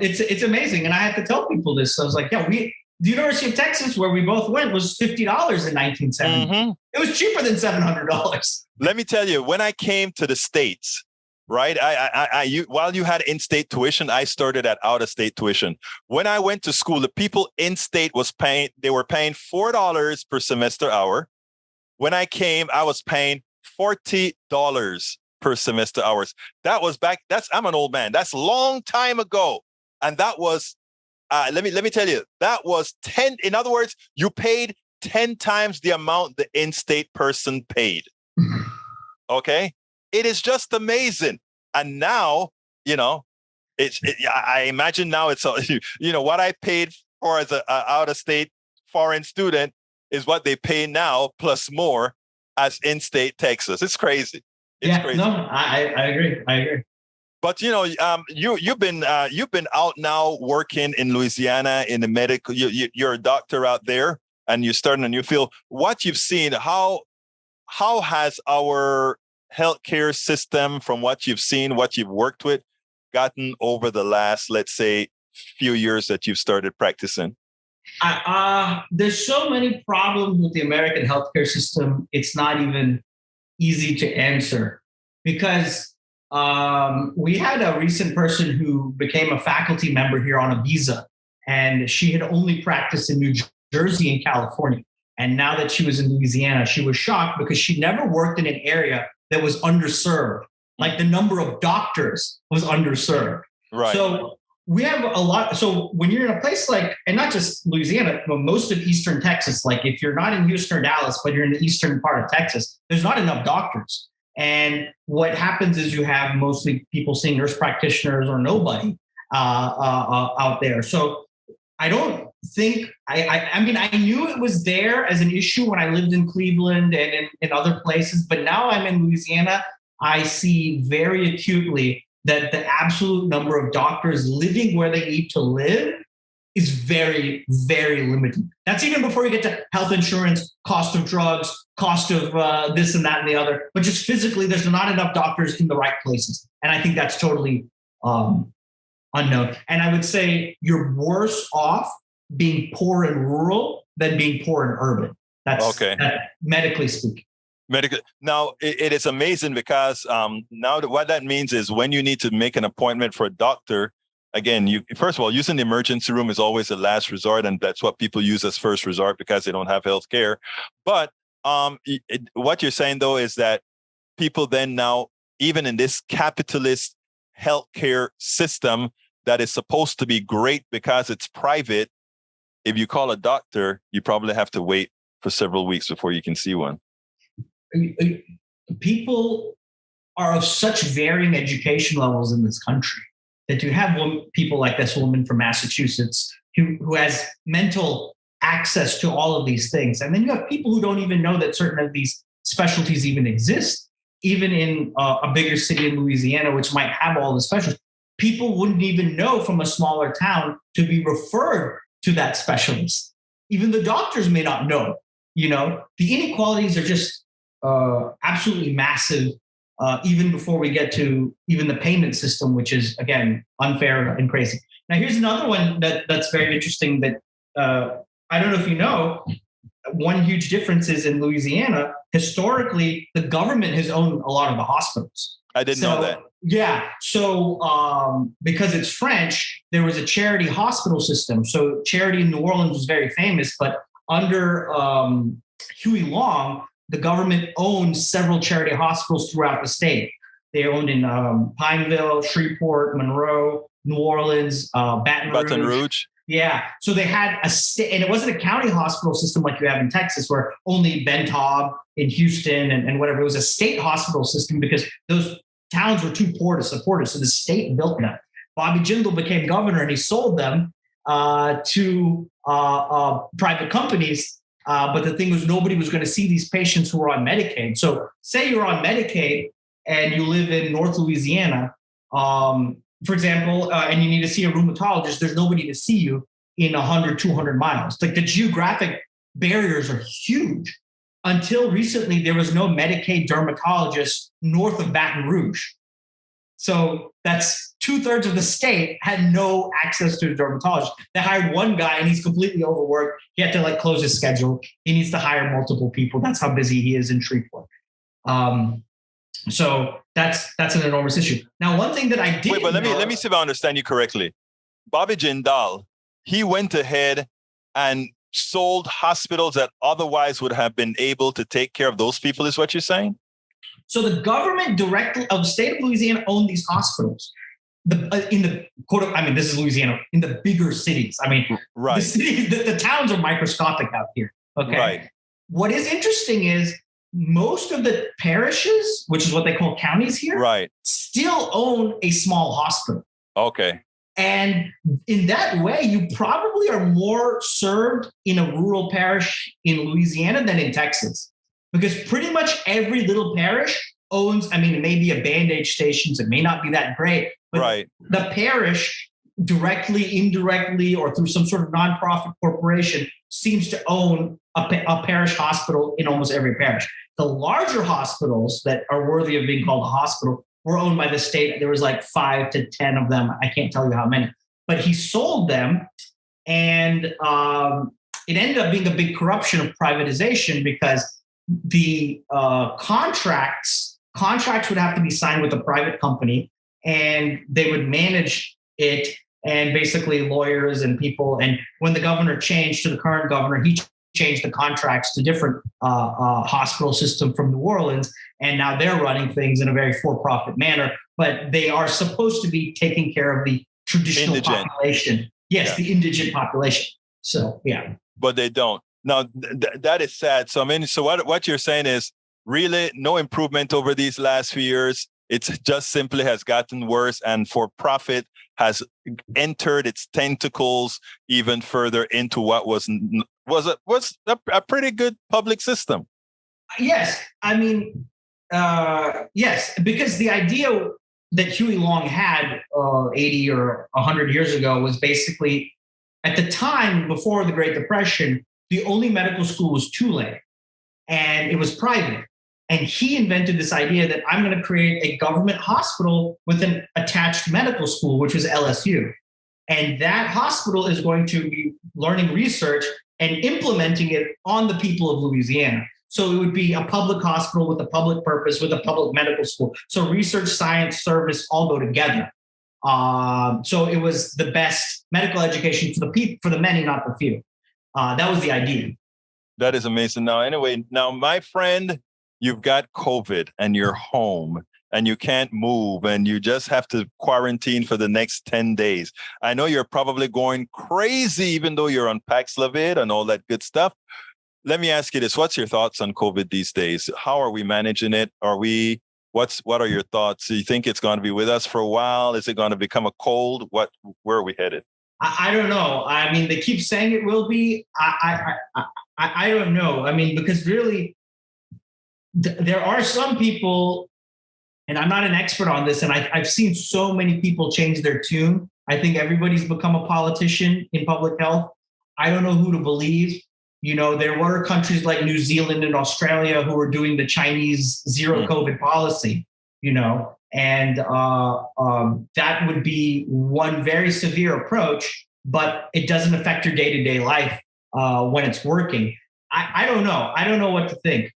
it's amazing. And I had to tell people this. I was like, the University of Texas, where we both went, was $50 in 1970. Mm-hmm. It was cheaper than $700. Let me tell you, when I came to the States, right? While you had in-state tuition, I started at out-of-state tuition. When I went to school, the people in-state were paying $4 per semester hour. When I came, I was paying $40 per semester hours. That was I'm an old man. That's a long time ago. And that was, let me tell you, that was 10. In other words, you paid 10 times the amount the in-state person paid. Okay. It is just amazing. And now, I imagine now it's, what I paid for as an out-of-state foreign student is what they pay now plus more as in-state Texas. It's crazy. It's crazy. No, I agree. But you've been out now working in Louisiana in the medical. You're a doctor out there. and you're starting a new field. What you've seen, how has our healthcare system, from what you've seen, what you've worked with, gotten over the last, let's say, few years that you've started practicing? There's so many problems with the American healthcare system. It's not even easy to answer, because we had a recent person who became a faculty member here on a visa, and she had only practiced in New Jersey and California. And now that she was in Louisiana, she was shocked because she never worked in an area that was underserved. Like the number of doctors was underserved. Right. So we have a lot. So when you're in a place like, and not just Louisiana, but most of Eastern Texas, like if you're not in Houston or Dallas, but you're in the eastern part of Texas, there's not enough doctors. And what happens is you have mostly people seeing nurse practitioners or nobody out there. So I don't think, I mean, I knew it was there as an issue when I lived in Cleveland and in other places, but now I'm in Louisiana, I see very acutely that the absolute number of doctors living where they need to live is very, very limited. That's even before you get to health insurance, cost of drugs, cost of this and that and the other. But just physically, there's not enough doctors in the right places. And I think that's totally unknown. And I would say you're worse off being poor in rural than being poor in urban. That's okay. Medically speaking. Now, it is amazing because now what that means is when you need to make an appointment for a doctor, again, you first of all, using the emergency room is always the last resort, and that's what people use as first resort because they don't have health care. But what you're saying, though, is that people then now, even in this capitalist healthcare system that is supposed to be great because it's private, if you call a doctor, you probably have to wait for several weeks before you can see one. People are of such varying education levels in this country that you have people like this woman from Massachusetts who has mental access to all of these things. And then you have people who don't even know that certain of these specialties even exist, even in a bigger city in Louisiana, which might have all the specialties. People wouldn't even know from a smaller town to be referred to that specialist. Even the doctors may not know. You know, the inequalities are just absolutely massive, even before we get to even the payment system, which is, again, unfair and crazy. Now, here's another one that's very interesting that I don't know if you know. One huge difference is in Louisiana, historically, the government has owned a lot of the hospitals. I didn't know that. Yeah. So because it's French, there was a charity hospital system. So charity in New Orleans was very famous, but under Huey Long, the government owned several charity hospitals throughout the state. They owned in Pineville, Shreveport, Monroe, New Orleans, Baton Rouge. Yeah. So they had a state, and it wasn't a county hospital system like you have in Texas, where only Ben Taub in Houston and whatever. It was a state hospital system because those towns were too poor to support it. So the state built them. Bobby Jindal became governor and he sold them to private companies. But the thing was, nobody was going to see these patients who were on Medicaid. So say you're on Medicaid and you live in North Louisiana, for example, and you need to see a rheumatologist, there's nobody to see you in 100, 200 miles. Like the geographic barriers are huge. Until recently, there was no Medicaid dermatologist north of Baton Rouge. So that's 2/3 of the state had no access to a dermatologist. They hired one guy and he's completely overworked. He had to close his schedule. He needs to hire multiple people. That's how busy he is in Shreveport. So that's an enormous issue. Now, one thing that I did. Wait, but let me see if I understand you correctly. Bobby Jindal, he went ahead and sold hospitals that otherwise would have been able to take care of those people, is what you're saying? So the government directly of the state of Louisiana owned these hospitals. In the this is Louisiana, in the bigger cities. I mean, right. The cities, the towns are microscopic out here. Okay. Right. What is interesting is most of the parishes, which is what they call counties here, right, still own a small hospital. Okay. And in that way, you probably are more served in a rural parish in Louisiana than in Texas. Because pretty much every little parish owns, it may be a Band-Aid station, so it may not be that great, but right, the parish directly, indirectly, or through some sort of nonprofit corporation, seems to own a parish hospital in almost every parish. The larger hospitals that are worthy of being called a hospital were owned by the state. There was like 5 to 10 of them. I can't tell you how many, but he sold them. And it ended up being a big corruption of privatization, because the contracts would have to be signed with a private company, and they would manage it, and basically lawyers and people. And when the governor changed to the current governor, he changed the contracts to different hospital system from New Orleans, and now they're running things in a very for-profit manner. But they are supposed to be taking care of the traditional population. Yes, the indigent population. So yeah, but they don't. Now that is sad. So I mean, so what you're saying is really no improvement over these last few years. It's just simply has gotten worse, and for profit has entered its tentacles even further into what was a pretty good public system. Yes, I mean, yes, because the idea that Huey Long had 80 or 100 years ago was basically, at the time before the Great Depression, the only medical school was Tulane, and it was private. And he invented this idea that I'm going to create a government hospital with an attached medical school, which was LSU. And that hospital is going to be learning research and implementing it on the people of Louisiana. So it would be a public hospital with a public purpose, with a public medical school. So research, science, service all go together. So it was the best medical education for the many, not the few. That was the idea. That is amazing. Now, my friend, you've got COVID and you're home and you can't move and you just have to quarantine for the next 10 days. I know you're probably going crazy, even though you're on Paxlovid and all that good stuff. Let me ask you this. What's your thoughts on COVID these days? How are we managing it? What are your thoughts? Do you think it's going to be with us for a while? Is it going to become a cold? Where are we headed? I don't know. I mean, they keep saying it will be. I don't know. I mean, because really, there are some people, and I'm not an expert on this, and I've seen so many people change their tune. I think everybody's become a politician in public health. I don't know who to believe. You know, there were countries like New Zealand and Australia who were doing the Chinese zero COVID policy, you know, and that would be one very severe approach, but it doesn't affect your day-to-day life when it's working. I don't know. I don't know what to think.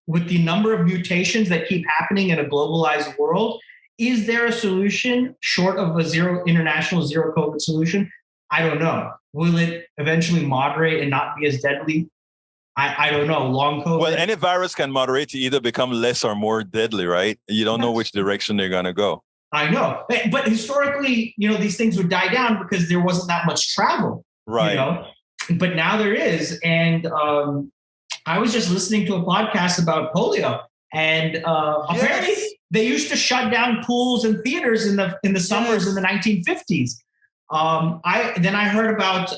With the number of mutations that keep happening in a globalized world, is there a solution short of a international zero COVID solution? I don't know. Will it eventually moderate and not be as deadly? I don't know. Long COVID. Well, any virus can moderate to either become less or more deadly, right? You don't know which direction they're going to go. I know. But historically, you know, these things would die down because there wasn't that much travel. Right. You know? But now there is. And I was just listening to a podcast about polio. And apparently they used to shut down pools and theaters in the summers in the 1950s. Then I heard about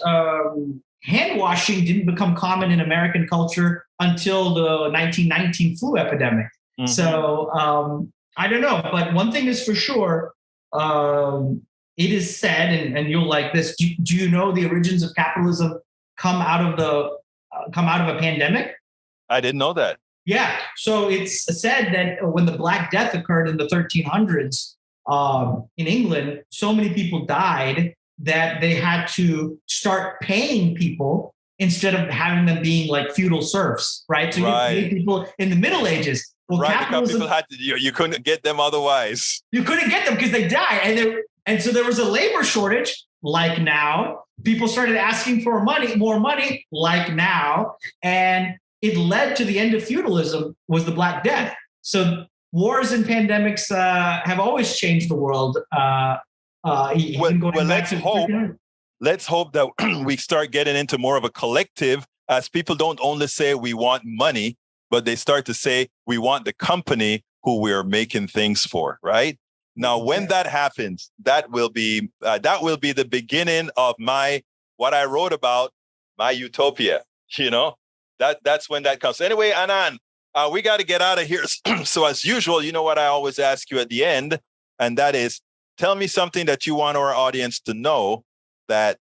hand washing didn't become common in American culture until the 1919 flu epidemic. Mm-hmm. So I don't know, but one thing is for sure, it is said, and you'll like this. Do you know the origins of capitalism come out of a pandemic? I didn't know that. Yeah, so it's said that when the Black Death occurred in the 1300s in England, so many people died that they had to start paying people instead of having them being like feudal serfs, right? So you pay people in the Middle Ages. Well, because people had to, you couldn't get them otherwise. You couldn't get them because they died. And so there was a labor shortage, like now. People started asking for more money, like now. And it led to the end of feudalism, was the Black Death. So wars and pandemics have always changed the world. Let's hope that we start getting into more of a collective, as people don't only say we want money, but they start to say we want the company who we are making things for, right? Now, when that happens, that will be the beginning of what I wrote about, my utopia. You know, that's when that comes. Anyway, Anand, we got to get out of here. So as usual, you know what I always ask you at the end, and that is, tell me something that you want our audience to know that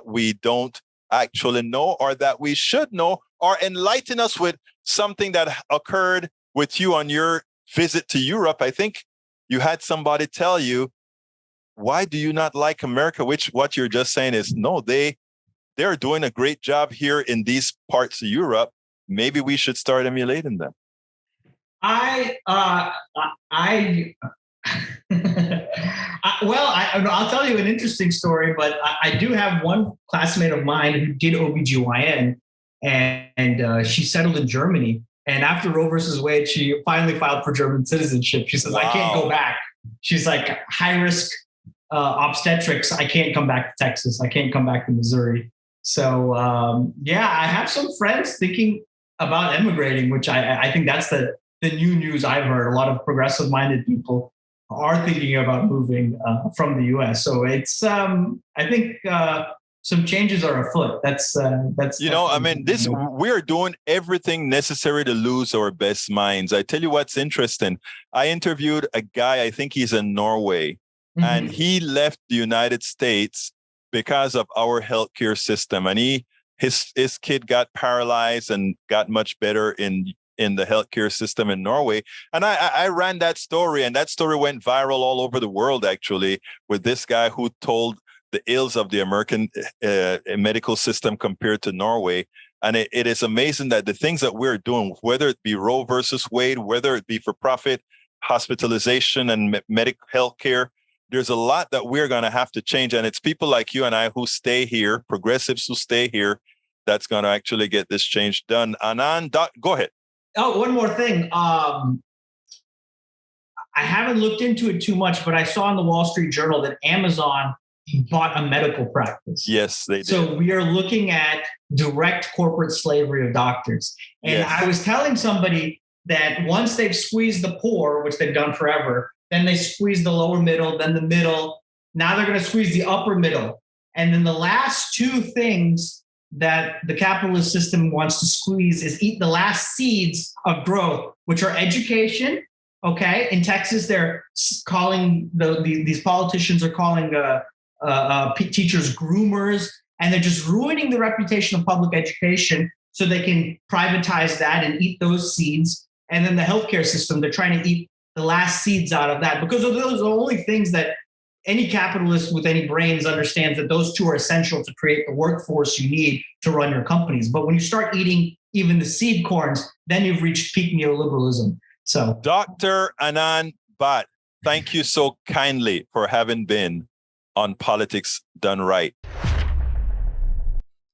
we don't actually know, or that we should know, or enlighten us with something that occurred with you on your visit to Europe. I think you had somebody tell you, why do you not like America? Which what you're just saying is, no, they're doing a great job here in these parts of Europe. Maybe we should start emulating them. I'll tell you an interesting story, but I do have one classmate of mine who did OBGYN, and she settled in Germany. And after Roe versus Wade, she finally filed for German citizenship. She says, wow. I can't go back. She's like, high risk obstetrics. I can't come back to Texas. I can't come back to Missouri. So, I have some friends thinking about emigrating, which I think that's the new news I've heard. A lot of progressive minded people are thinking about moving from the U.S. So it's, I think some changes are afoot. That's we're doing everything necessary to lose our best minds. I tell you what's interesting. I interviewed a guy, I think he's in Norway, and he left the United States because of our healthcare system. And his kid got paralyzed and got much better in the healthcare system in Norway. And I ran that story, and that story went viral all over the world, actually, with this guy who told the ills of the American medical system compared to Norway. And it is amazing that the things that we're doing, whether it be Roe versus Wade, whether it be for profit, hospitalization and medical healthcare, there's a lot that we're going to have to change. And it's people like you and I who stay here, progressives who stay here, that's going to actually get this change done. Anand, go ahead. Oh, one more thing. I haven't looked into it too much, but I saw in the Wall Street Journal that Amazon bought a medical practice. Yes, they did. So we are looking at direct corporate slavery of doctors. And yes. I was telling somebody that once they've squeezed the poor, which they've done forever, then they squeeze the lower middle, then the middle. Now they're going to squeeze the upper middle. And then the last two things that the capitalist system wants to squeeze is eat the last seeds of growth, which are education. Okay. In Texas, they're calling these politicians are calling teachers groomers, and they're just ruining the reputation of public education so they can privatize that and eat those seeds. And then the healthcare system, they're trying to eat the last seeds out of that, because those are the only things that any capitalist with any brains understands, that those two are essential to create the workforce you need to run your companies. But when you start eating even the seed corns, then you've reached peak neoliberalism. So, Dr. Anand Bhat, thank you so kindly for having been on Politics Done Right.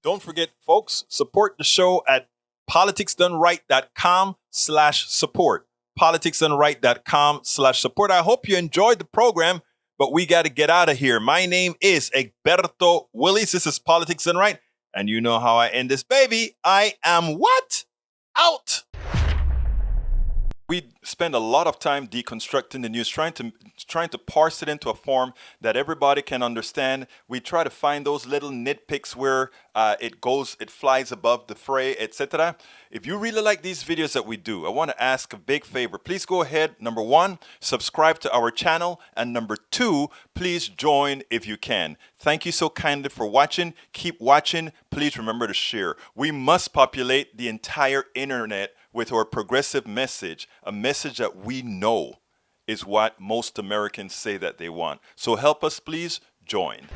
Don't forget, folks, support the show at politicsdoneright.com/support. politicsdoneright.com/support. I hope you enjoyed the program, but we got to get out of here. My name is Egberto Willis. This is Politics Done Right. And you know how I end this, baby. I am what? Out. We spend a lot of time deconstructing the news, trying to parse it into a form that everybody can understand. We try to find those little nitpicks where it flies above the fray, etc. If you really like these videos that we do, I want to ask a big favor. Please go ahead. Number one, subscribe to our channel. And number two, please join if you can. Thank you so kindly for watching. Keep watching. Please remember to share. We must populate the entire internet with our progressive message, a message that we know is what most Americans say that they want. So help us, please join.